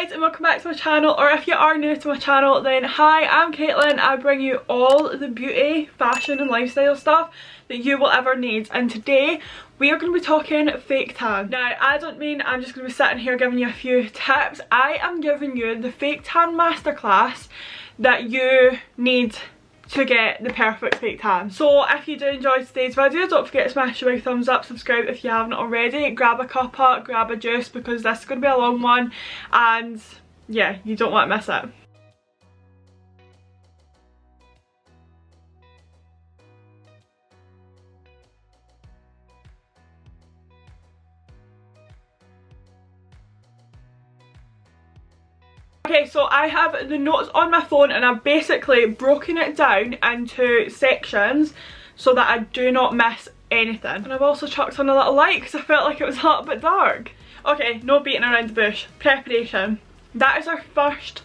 guys and welcome back to my channel, or if you are new to my channel then hi, I'm Caitlin. I bring you all the beauty, fashion and lifestyle stuff that you will ever need, and today we are going to be talking fake tan. Now I don't mean I'm just going to be sitting here giving you a few tips. I am giving you the fake tan masterclass that you need to get the perfect fake tan. So if you do enjoy today's video, don't forget to smash the big thumbs up, subscribe if you haven't already, grab a cuppa, grab a juice because this is going to be a long one and yeah, you don't want to miss it. Okay, so I have the notes on my phone and I've basically broken it down into sections so that I do not miss anything. And I've also chucked on a little light because I felt like it was a little bit dark. Okay, no beating around the bush. Preparation. That is our first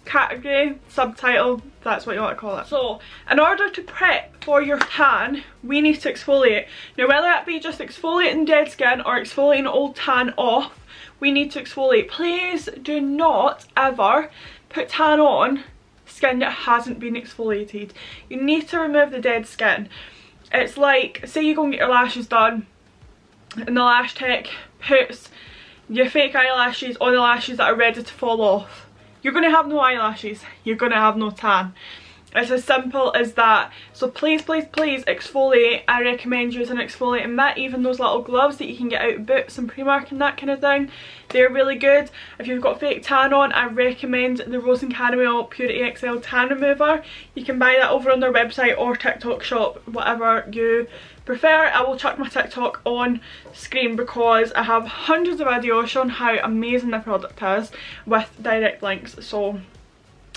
category, subtitle, that's what you want to call it. So, in order to prep for your tan, we need to exfoliate. Now whether that be just exfoliating dead skin or exfoliating old tan off, we need to exfoliate. Please do not ever put tan on skin that hasn't been exfoliated. You need to remove the dead skin. It's like, say you go and get your lashes done and the lash tech puts your fake eyelashes on the lashes that are ready to fall off. You're going to have no eyelashes, you're going to have no tan. It's as simple as that. So please, please, please exfoliate. I recommend using an exfoliating mitt, even those little gloves that you can get out of Boots and Primark and that kind of thing. They're really good. If you've got fake tan on, I recommend the Rose and Canwell Purity XL Tan Remover. You can buy that over on their website or TikTok shop, whatever you prefer. I will chuck my TikTok on screen because I have hundreds of videos showing how amazing the product is with direct links. So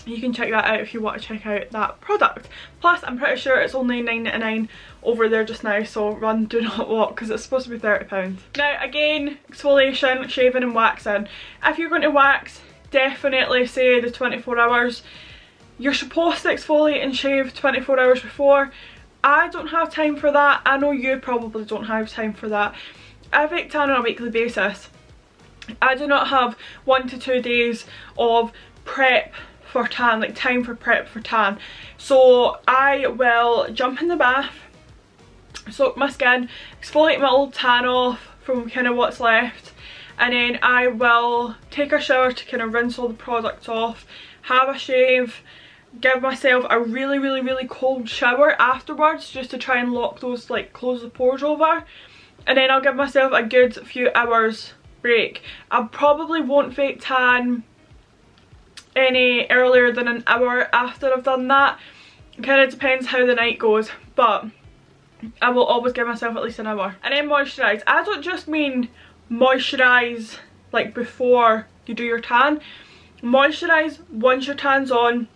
you can check that out if you want to check out that product. Plus I'm pretty sure it's only £9.99 over there just now, so run, do not walk, because it's supposed to be £30. Now again, exfoliation, shaving and waxing. If you're going to wax, definitely say the 24 hours. You're supposed to exfoliate and shave 24 hours before. I don't have time for that. I know you probably don't have time for that. I fake tan on a weekly basis. I do not have 1 to 2 days of prep for tan, like time for prep for tan. So I will jump in the bath, soak my skin, exfoliate my old tan off from kind of what's left, and then I will take a shower to kind of rinse all the products off, have a shave, give myself a really, really, really cold shower afterwards just to try and lock those, like close the pores over, and then I'll give myself a good few hours break. I probably won't fake tan any earlier than an hour after I've done that. It kind of depends how the night goes, but I will always give myself at least an hour. And then moisturise. I don't just mean moisturise like before you do your tan. Moisturise once your tan's on,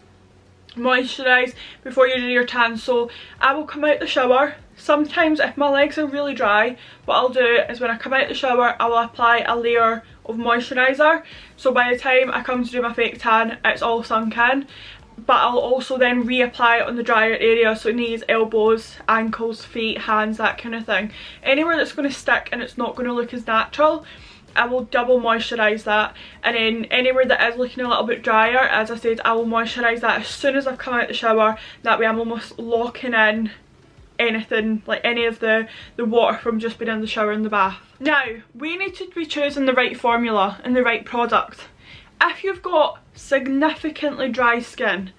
moisturise before you do your tan. So I will come out the shower. Sometimes if my legs are really dry, what I'll do is when I come out the shower I will apply a layer of moisturiser, so by the time I come to do my fake tan it's all sunk in. But I'll also then reapply it on the drier area, so knees, elbows, ankles, feet, hands, that kind of thing. Anywhere that's going to stick and it's not going to look as natural, I will double moisturise that. And then anywhere that is looking a little bit drier, as I said, I will moisturise that as soon as I've come out the shower. That way I'm almost locking in anything, like any of the water from just being in the shower and the bath. Now we need to be choosing the right formula and the right product. If you've got significantly dry skin,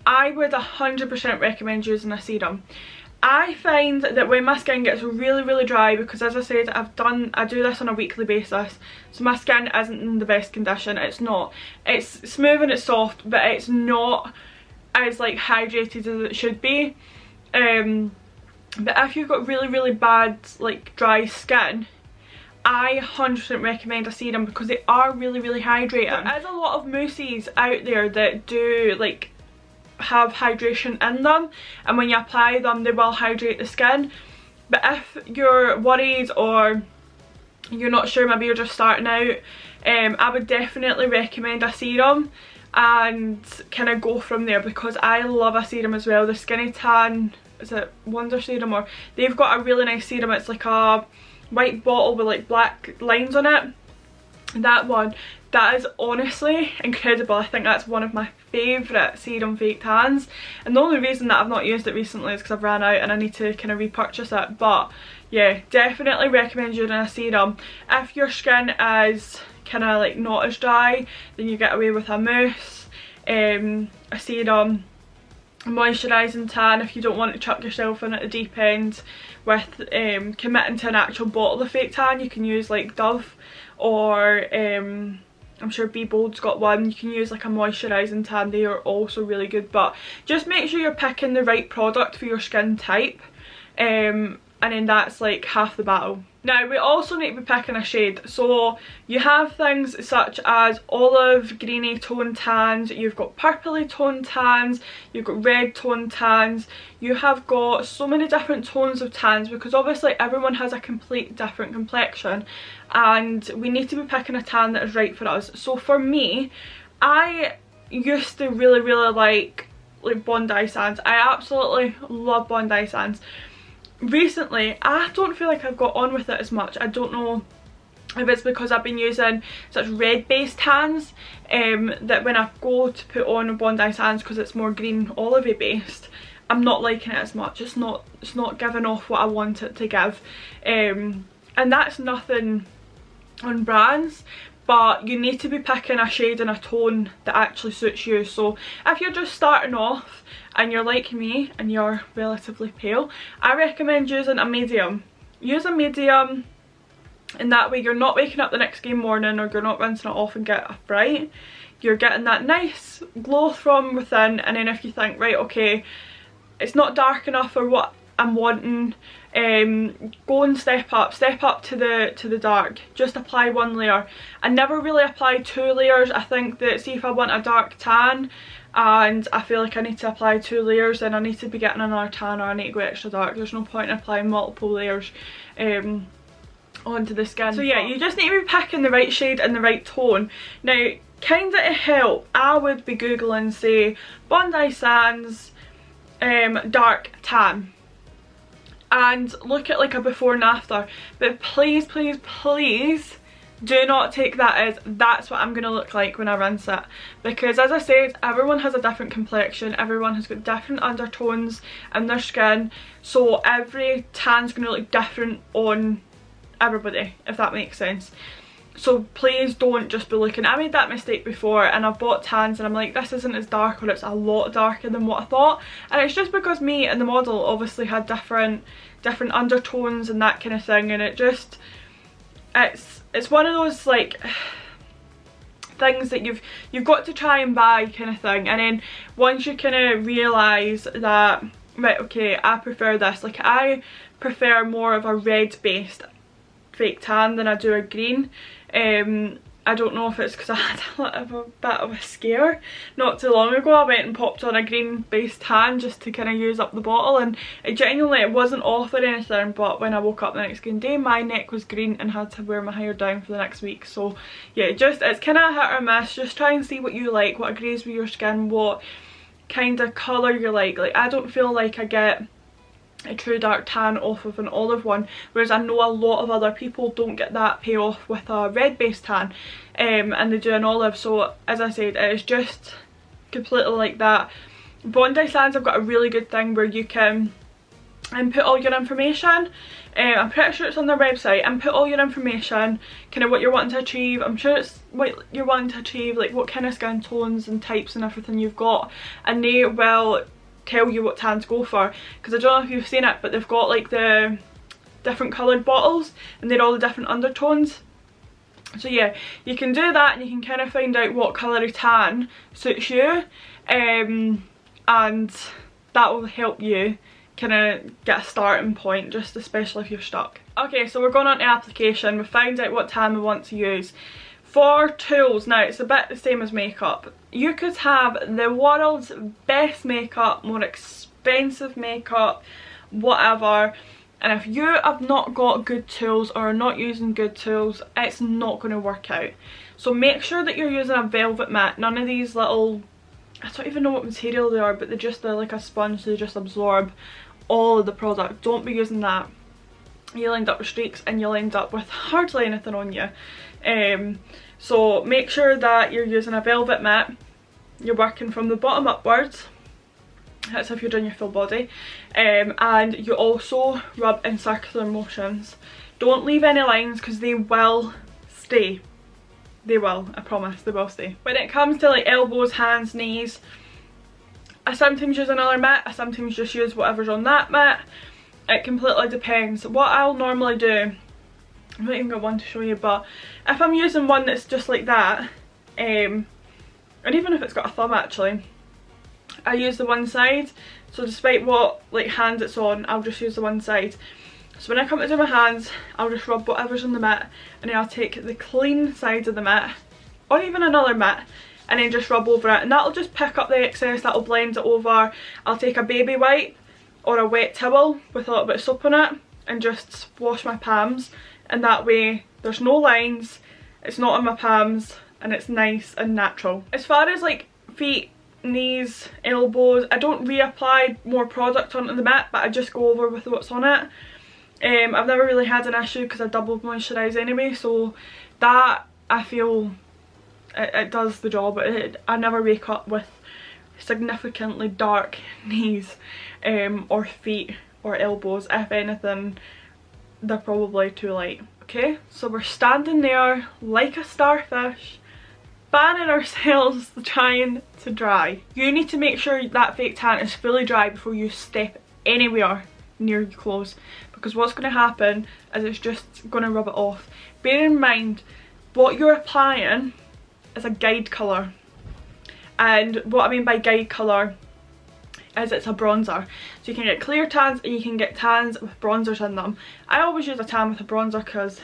I would 100% recommend using a serum. I find that when my skin gets really, really dry, because as I said, I do this on a weekly basis, so my skin isn't in the best condition. It's not. It's smooth and it's soft, but it's not as like hydrated as it should be. But if you've got really, really bad like dry skin, I 100% recommend a serum because they are really, really hydrating. There is a lot of mousses out there that do like have hydration in them, and when you apply them they will hydrate the skin. But if you're worried or you're not sure, maybe you're just starting out, I would definitely recommend a serum and kind of go from there, because I love a serum as well. The Skinny Tan, is it Wonder Serum, or they've got a really nice serum. It's like a white bottle with like black lines on it, that one, that is honestly incredible. I think that's one of my favourite serum fake tans, and the only reason that I've not used it recently is because I've ran out and I need to kind of repurchase it. But yeah, definitely recommend using a serum. If your skin is kind of like not as dry, then you get away with a mousse, a serum, a moisturising tan if you don't want to chuck yourself in at the deep end with committing to an actual bottle of fake tan. You can use like Dove, or I'm sure Be Bold's got one. You can use like a moisturising tan, they are also really good. But just make sure you're picking the right product for your skin type, and then that's like half the battle. Now we also need to be picking a shade. So you have things such as olive greeny tone tans, you've got purpley tone tans, you've got red tone tans, you have got so many different tones of tans, because obviously everyone has a complete different complexion and we need to be picking a tan that is right for us. So for me, I used to really like Bondi Sands. I absolutely love Bondi Sands. Recently I don't feel like I've got on with it as much. I don't know if it's because I've been using such red based tans, that when I go to put on Bondi Sands, because it's more green olivey based, I'm not liking it as much. It's not giving off what I want it to give, and that's nothing on brands, but you need to be picking a shade and a tone that actually suits you. So if you're just starting off and you're like me and you're relatively pale, I recommend using a medium. Use a medium, and that way you're not waking up the next day morning, or you're not rinsing it off and get a fright. You're getting that nice glow from within, and then if you think, right, okay, it's not dark enough for what I'm wanting, go and step up to the dark. Just apply one layer. I never really apply 2 layers. I think that, see, if I want a dark tan and I feel like I need to apply 2 layers, then I need to be getting another tan, or I need to go extra dark. There's no point in applying multiple layers onto the skin. So yeah, you just need to be picking the right shade and the right tone. Now, kind of to help, I would be googling, say, Bondi Sands dark tan, and look at like a before and after. But please do not take that as that's what I'm gonna look like when I rinse it, because as I said, everyone has a different complexion, everyone has got different undertones in their skin, so every tan's gonna look different on everybody, if that makes sense. So please don't just be looking. I made that mistake before, and I've bought tans and I'm like, this isn't as dark, or it's a lot darker than what I thought, and it's just because me and the model obviously had different undertones and that kind of thing, and it just, it's one of those like things that you've got to try and buy kind of thing. And then once you kind of realise that, right, okay, I prefer this, like I prefer more of a red based fake tan than I do a green. I don't know if it's because I had a bit of a scare not too long ago. I went and popped on a green based tan just to kind of use up the bottle, and it wasn't off or anything, but when I woke up the next day my neck was green and had to wear my hair down for the next week. So yeah, it's kind of hit or miss. Just try and see what you like, what agrees with your skin, what kind of colour you like. Like, I don't feel like I get a true dark tan off of an olive one, whereas I know a lot of other people don't get that payoff with a red based tan, and they do an olive. So as I said, it is just completely like that. Bondi Sands have got a really good thing where you can input all your information. I'm pretty sure it's on their website. Input all your information, kind of what you're wanting to achieve. I'm sure it's what you're wanting to achieve, like what kind of skin tones and types and everything you've got, and they will tell you what tan to go for. Because I don't know if you've seen it, but they've got like the different coloured bottles and they're all the different undertones. So yeah, you can do that, and you can kind of find out what colour of tan suits you, and that will help you kind of get a starting point, just especially if you're stuck. Okay, so we're going on to application. We found out what tan we want to use. For tools, now it's a bit the same as makeup. You could have the world's best makeup, more expensive makeup, whatever, and if you have not got good tools or are not using good tools, it's not going to work out. So make sure that you're using a velvet mat, none of these little, I don't even know what material they are, but they're like a sponge, they just absorb all of the product. Don't be using that. You'll end up with streaks and you'll end up with hardly anything on you. So make sure that you're using a velvet mitt. You're working from the bottom upwards. That's if you're doing your full body. And you also rub in circular motions. Don't leave any lines because they will stay. They will, I promise, they will stay. When it comes to like elbows, hands, knees, I sometimes use another mitt, I sometimes just use whatever's on that mitt. It completely depends. What I'll normally do, I've not even got one to show you, but if I'm using one that's just like that, and even if it's got a thumb actually, I use the one side. So despite what like hand it's on, I'll just use the one side. So when I come to do my hands, I'll just rub whatever's on the mitt, and then I'll take the clean side of the mitt, or even another mitt, and then just rub over it, and that'll just pick up the excess, that'll blend it over. I'll take a baby wipe or a wet towel with a little bit of soap on it and just wash my palms, and that way there's no lines, it's not on my palms, and it's nice and natural. As far as like feet, knees, elbows, I don't reapply more product onto the mitt, but I just go over with what's on it. I've never really had an issue because I double moisturise anyway, so that I feel it does the job. I never wake up with significantly dark knees or feet or elbows. If anything, they're probably too light. Okay, so we're standing there like a starfish, fanning ourselves trying to dry. You need to make sure that fake tan is fully dry before you step anywhere near your clothes, because what's going to happen is it's just going to rub it off. Bear in mind, what you're applying is a guide colour, and what I mean by guide colour is it's a bronzer. So you can get clear tans and you can get tans with bronzers in them. I always use a tan with a bronzer because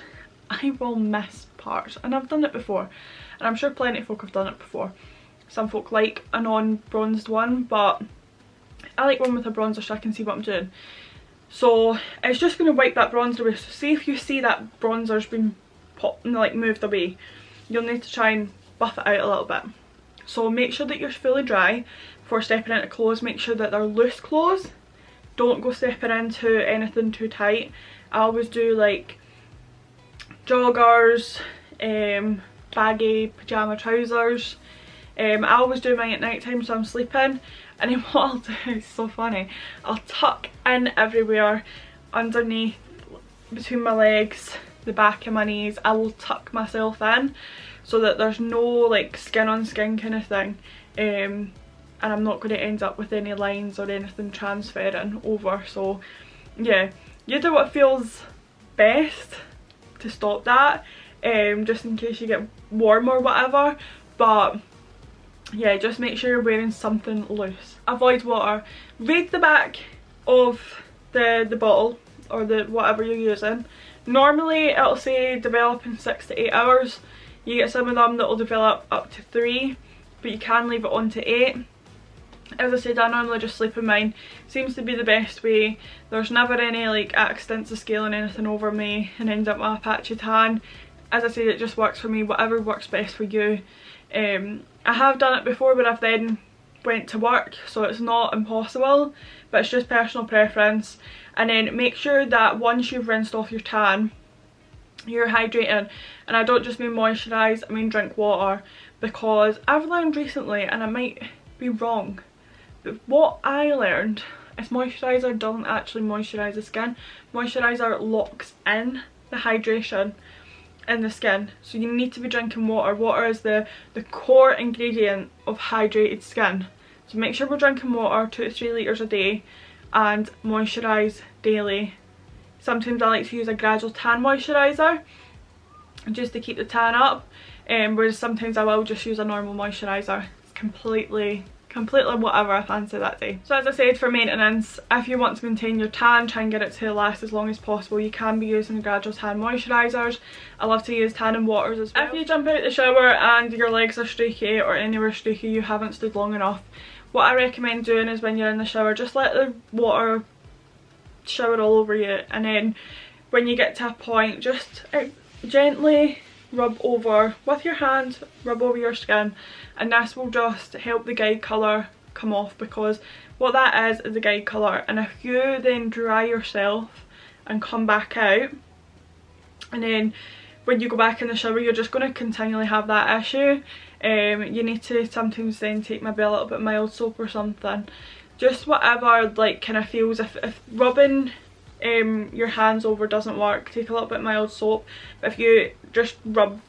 I will miss parts, and I've done it before, and I'm sure plenty of folk have done it before. Some folk like a non-bronzed one, but I like one with a bronzer so I can see what I'm doing. So it's just going to wipe that bronzer away. So see if you see that bronzer's been moved away, you'll need to try and buff it out a little bit. So make sure that you're fully dry before stepping into clothes. Make sure that they're loose clothes. Don't go stepping into anything too tight. I always do like joggers, baggy pyjama trousers. I always do mine at night time so I'm sleeping, and then what I'll do is so funny, I'll tuck in everywhere underneath, between my legs, the back of my knees. I will tuck myself in so that there's no like skin on skin kind of thing, and I'm not going to end up with any lines or anything transferring over. So yeah, you do what feels best to stop that, just in case you get warm or whatever, but yeah, just make sure you're wearing something loose. Avoid water. Read the back of the bottle or the whatever you're using. Normally it'll say develop in 6 to 8 hours. You get some of them that will develop up to 3, but you can leave it on to 8. As I said, I normally just sleep in mine. Seems to be the best way. There's never any like accidents of scaling anything over me and end up with a patchy tan. As I said, it just works for me, whatever works best for you. I have done it before but I've then went to work, so it's not impossible, but it's just personal preference. And then make sure that once you've rinsed off your tan, you're hydrating, and I don't just mean moisturise, I mean drink water, because I've learned recently, and I might be wrong, but what I learned is moisturiser doesn't actually moisturise the skin. Moisturiser locks in the hydration in the skin, so you need to be drinking water. Water is the core ingredient of hydrated skin, so make sure we're drinking water, 2 to 3 litres a day, and moisturise daily. Sometimes I like to use a gradual tan moisturiser just to keep the tan up, whereas sometimes I will just use a normal moisturiser. It's completely whatever I fancy that day. So as I said, for maintenance, if you want to maintain your tan, try and get it to last as long as possible, you can be using gradual tan moisturisers. I love to use tanning waters as well. If you jump out the shower and your legs are streaky or anywhere streaky, you haven't stood long enough, what I recommend doing is when you're in the shower, just let the water shower all over you, and then when you get to a point, just gently rub over with your hand, rub over your skin, and this will just help the guide colour come off, because what that is the guide colour. And if you then dry yourself and come back out and then when you go back in the shower you're just going to continually have that issue. You need to sometimes then take maybe a little bit mild soap or something, just whatever like kind of feels. If rubbing your hands over doesn't work, take a little bit mild soap. But if you just rub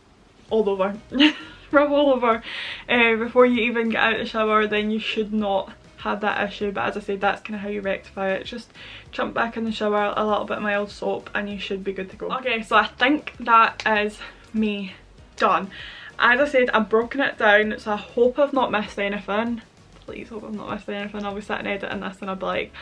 all over rub all over before you even get out of the shower, then you should not have that issue. But as I said, that's kind of how you rectify it. Just jump back in the shower, a little bit mild soap, and you should be good to go. Okay, so I think that is me done. As I said, I've broken it down, so I hope I've not missed anything. Please hope I've not missed anything. I'll be sitting editing this and I'll be like,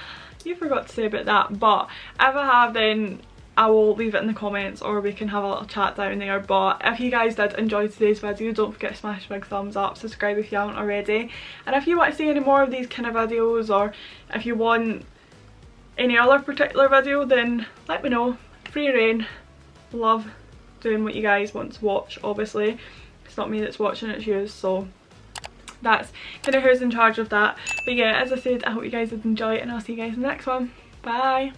you forgot to say about that. But if I have, then I will leave it in the comments, or we can have a little chat down there. But if you guys did enjoy today's video, don't forget to smash a big thumbs up, subscribe if you haven't already, and if you want to see any more of these kind of videos, or if you want any other particular video, then let me know. Free reign. Love doing what you guys want to watch. Obviously it's not me that's watching, it's you, so that's kind of who's in charge of that. But yeah, as I said, I hope you guys did enjoy it, and I'll see you guys in the next one. Bye.